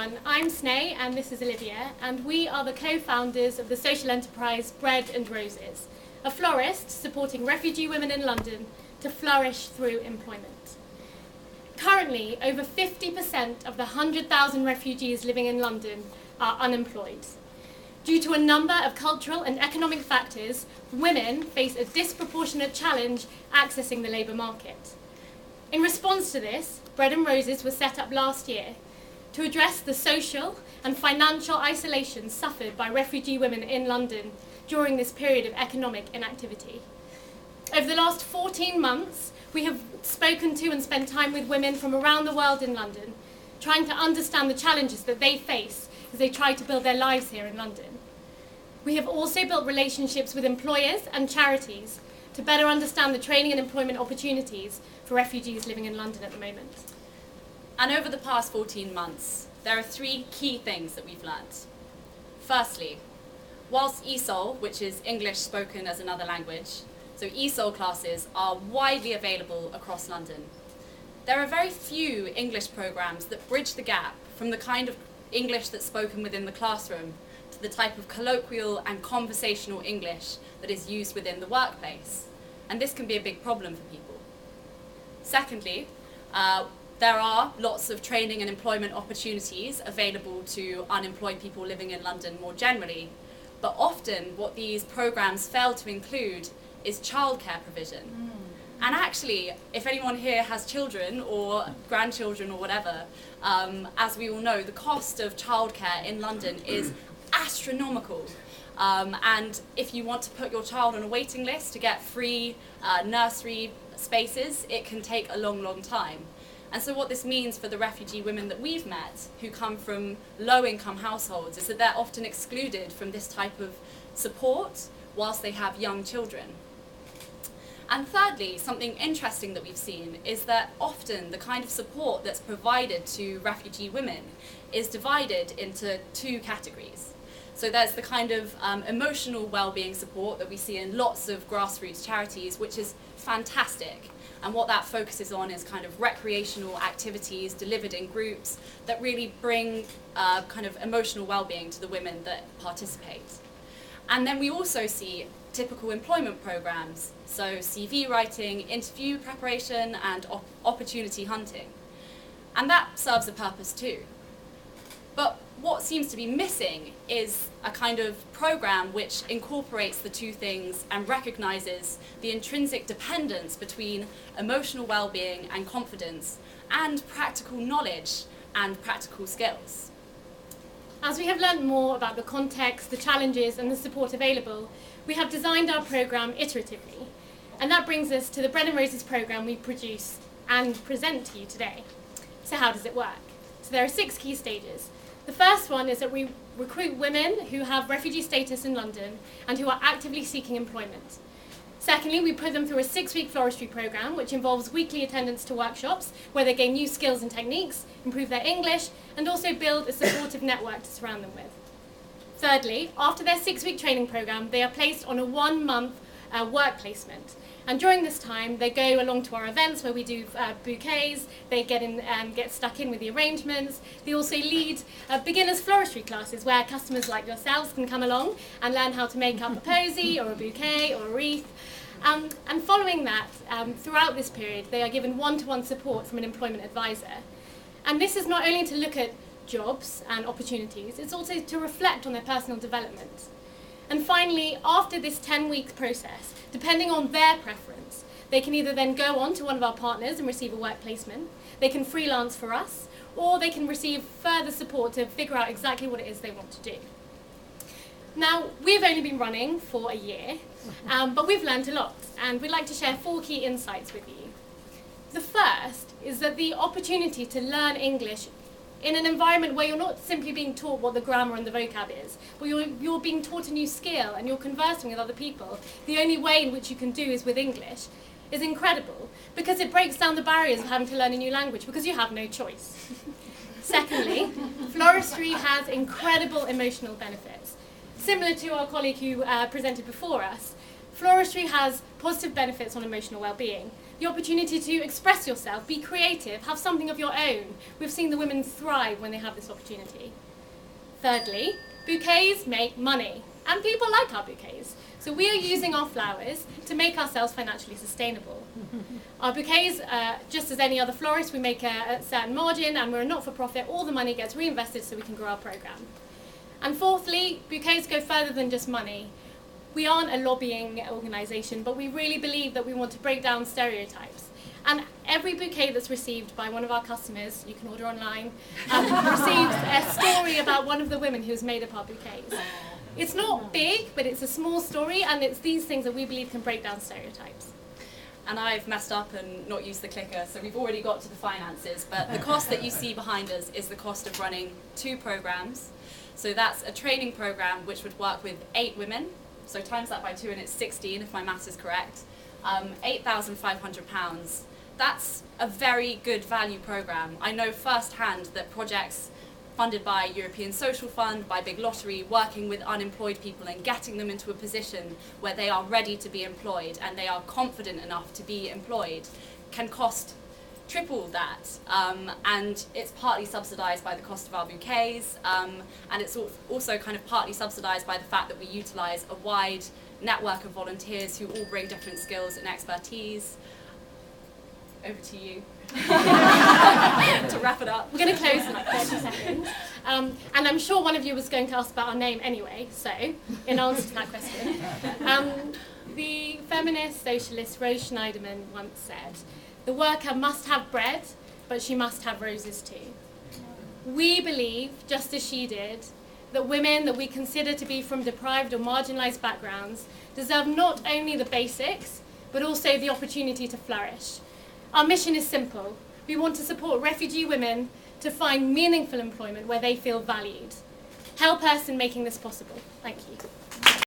everyone, I'm Sneh and this is Olivia, and we are the co-founders of the social enterprise Bread and Roses, a florist supporting refugee women in London to flourish through employment. Currently, over 50% of the 100,000 refugees living in London are unemployed. Due to a number of cultural and economic factors, women face a disproportionate challenge accessing the labour market. In response to this, Bread and Roses was set up last year to address the social and financial isolation suffered by refugee women in London during this period of economic inactivity. Over the last 14 months, we have spoken to and spent time with women from around the world in London, trying to understand the challenges that they face as they try to build their lives here in London. We have also built relationships with employers and charities to better understand the training and employment opportunities for refugees living in London at the moment. And over the past 14 months, there are 3 key things that we've learnt. Firstly, whilst ESOL, which is English spoken as another language, so ESOL classes are widely available across London, there are very few English programmes that bridge the gap from the kind of English that's spoken within the classroom to the type of colloquial and conversational English that is used within the workplace. And this can be a big problem for people. Secondly, there are lots of training and employment opportunities available to unemployed people living in London more generally, but often what these programmes fail to include is childcare provision. And actually, if anyone here has children or grandchildren or whatever, as we all know, the cost of childcare in London is astronomical. And if you want to put your child on a waiting list to get free nursery spaces, it can take a long, long time. And so what this means for the refugee women that we've met who come from low-income households is that they're often excluded from this type of support whilst they have young children. And thirdly, something interesting that we've seen is that often the kind of support that's provided to refugee women is divided into 2 categories. So there's the kind of emotional well-being support that we see in lots of grassroots charities, which is fantastic. And what that focuses on is kind of recreational activities delivered in groups that really bring kind of emotional well-being to the women that participate. And then we also see typical employment programs, so CV writing, interview preparation, and opportunity hunting. And that serves a purpose too. But what seems to be missing is a kind of program which incorporates the 2 things and recognises the intrinsic dependence between emotional well-being and confidence and practical knowledge and practical skills. As we have learnt more about the context, the challenges and the support available, we have designed our programme iteratively. And that brings us to the Bread and Roses programme we produce and present to you today. So how does it work? So there are 6 key stages. The first one is that we recruit women who have refugee status in London and who are actively seeking employment. Secondly, we put them through a 6-week floristry programme which involves weekly attendance to workshops where they gain new skills and techniques, improve their English, and also build a supportive network to surround them with. Thirdly, after their 6-week training programme, they are placed on a 1-month work placement. And during this time, they go along to our events where we do bouquets, they get stuck in with the arrangements. They also lead beginners floristry classes where customers like yourselves can come along and learn how to make up a posy or a bouquet or a wreath. And following that, throughout this period, they are given one-to-one support from an employment advisor. And this is not only to look at jobs and opportunities, it's also to reflect on their personal development. And finally, after this 10-week process, depending on their preference, they can either then go on to one of our partners and receive a work placement, they can freelance for us, or they can receive further support to figure out exactly what it is they want to do. Now, we've only been running for a year, but we've learned a lot, and we'd like to share 4 key insights with you. The first is that the opportunity to learn English in an environment where you're not simply being taught what the grammar and the vocab is, but you're being taught a new skill and you're conversing with other people. The only way in which you can do is with English is incredible because it breaks down the barriers of having to learn a new language because you have no choice. Secondly, floristry has incredible emotional benefits. Similar to our colleague who presented before us, floristry has positive benefits on emotional well-being. the opportunity to express yourself, be creative, have something of your own. We've seen the women thrive when they have this opportunity. Thirdly, bouquets make money, and people like our bouquets. So we are using our flowers to make ourselves financially sustainable. Our bouquets, just as any other florist, we make a certain margin, and we're a not-for-profit. All the money gets reinvested so we can grow our program. And fourthly, bouquets go further than just money. We aren't a lobbying organisation, but we really believe that we want to break down stereotypes. And every bouquet that's received by one of our customers, you can order online, receives a story about one of the women who's made up our bouquets. It's not big, but it's a small story, and it's these things that we believe can break down stereotypes. And I've messed up and not used the clicker, so we've already got to the finances, but the cost that you see behind us is the cost of running 2 programs. So that's a training program which would work with 8 women, so times that by 2 and it's 16 if my maths is correct, £8,500. That's a very good value program. I know firsthand that projects funded by European Social Fund, by Big Lottery, working with unemployed people and getting them into a position where they are ready to be employed and they are confident enough to be employed, can cost triple that. And it's partly subsidised by the cost of our bouquets, and it's also kind of partly subsidised by the fact that we utilise a wide network of volunteers who all bring different skills and expertise. Over to you. To wrap it up. We're going to close in like 30 seconds. And I'm sure one of you was going to ask about our name anyway, so in answer to that question. The feminist socialist Rose Schneiderman once said, "The worker must have bread, but she must have roses too." We believe, just as she did, that women that we consider to be from deprived or marginalised backgrounds deserve not only the basics, but also the opportunity to flourish. Our mission is simple. We want to support refugee women to find meaningful employment where they feel valued. Help us in making this possible. Thank you.